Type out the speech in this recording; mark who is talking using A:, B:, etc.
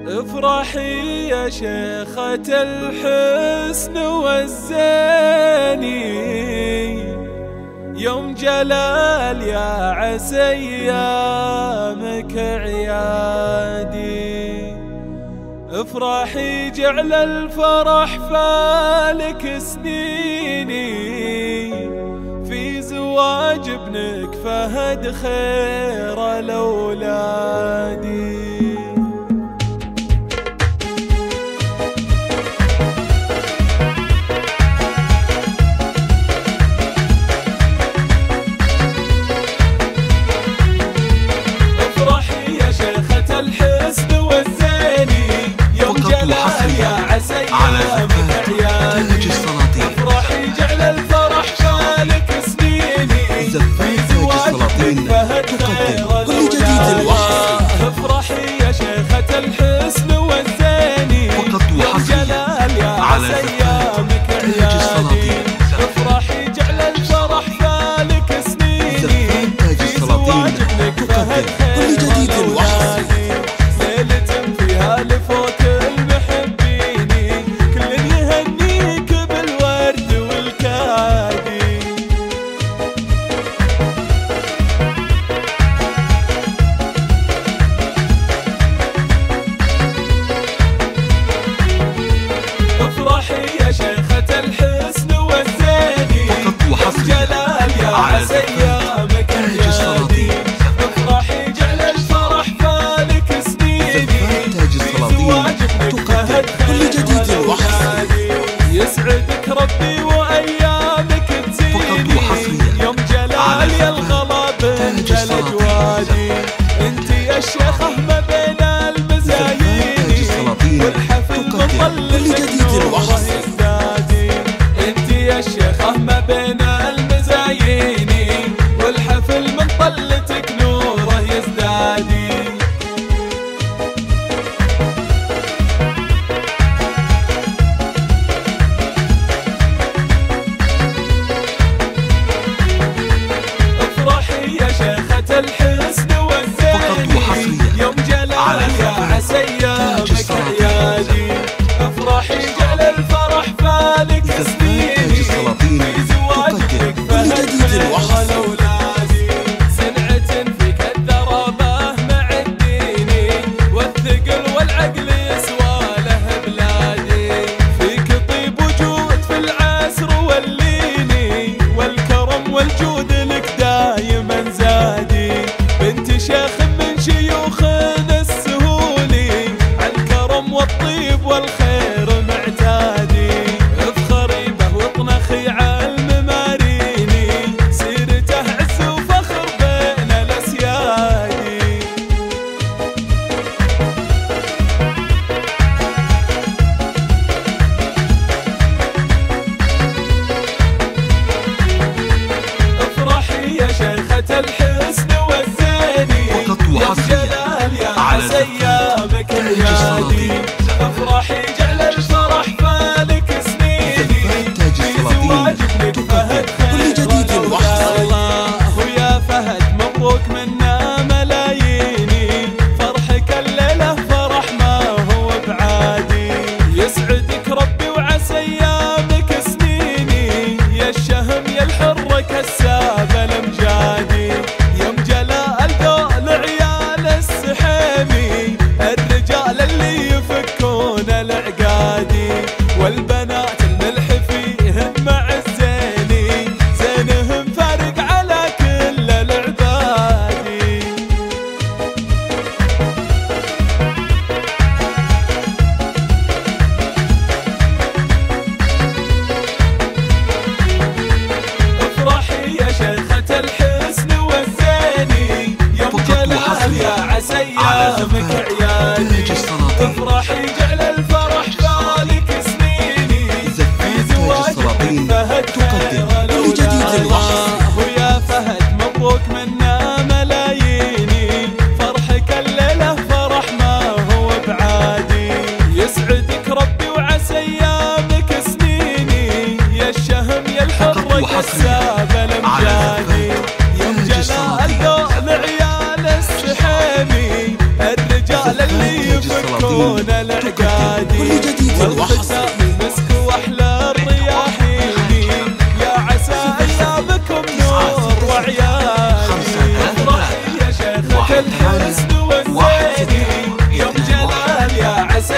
A: افرحي يا شيخة الحسن والزاني، يوم جلال يا عسى ايامك عيادي. افرحي جعل الفرح فالك سنيني، في زواج ابنك فهد خير الاولاد.
B: على زفاف تاج السلاطين.
A: افرحي جعل الفرح فالك سنيني،
B: زفاف تاج السلاطين تقدم كل جديد وحصري.
A: افرحي يا شيخة الحسن والزاني،
B: فقط وحصريا على زفاف تاج السلاطين.
A: افرحي جعل الفرح فالك سنيني،
B: زفاف تاج السلاطين تقدم كل جديد وحصري.
A: ليلة فيها لفوت
B: على زفاف تاج السلاطين.
A: افرحي جعل الفرح فالك سنيني،
B: زفاف تاج السلاطين تقدم كل جديد وحصري.
A: يسعدك ربي وايامك تزيني، يوم جلال يا الغلا بنت الاجوادي. انت يا الشيخة ما بين المزايين، والحفل مطلق نوره يزدادي. انت يا الشيخة ما بين والحفل من طلتك نوره يزدادي. افرحي يا شيخة الحسن والزاني، يوم جلال يا عسى ايامك عيادي. افرحي جعل الفرح فالك سنيني، في زواجك فهد خير الاولادي. سنعة فيك الدربة مع الديني، والثقل والعقل يسوى له بلادي. فيك طيب وجود في العسر والليني، والكرم والجود لك دايما زادي. بنت شيخ من شيوخنا السهولي، عالكرم والطيب والخير معتادي. افخري به واطنخي عالمماريني، سيرته عز وفخر بين الاسيادي. افرحي يا شيخة الحسن والزاني، يوم جلال يا عسى ايامك عيادي. افرحي جعل الفرح فالك سنيني، في زواجك فهد خير الاولاد. الله يا فهد مبروك منا ملاييني، فرحك الليلة فرح ما هو بعادي. يسعدك ربي وعسى ايامك سنيني، يا الشهم يا الحر كساب الامجادي. يوم جلال ذول عيال السحيمي، الرجال اللي يفكون العقادي. والبنات الملح فيهم مع الزيني، زينهم فارق على كل العبادي. افرحي يا شيخة الحسن والزاني، يوم جلال يا عسى ايامك عيادي. افرحي جعل الفرح فالك سنيني، في زواجك فهد
B: تقدم كل جديد وحصري.
A: يا فهد مبروك منا ملاييني، فرحك الليلة فرح ما هو بعادي. يسعدك ربي وعسى ايامك سنيني، يا الشهم يا الحر كساب الامجادي. يوم جلال ذول عيال السحيمي، الرجال يكون العقادي والختام مسك واحلى الرياحين يا عسى ايامكم نور وعياني افرح يا شيخة الحسن والزيني يوم جلال يا عسى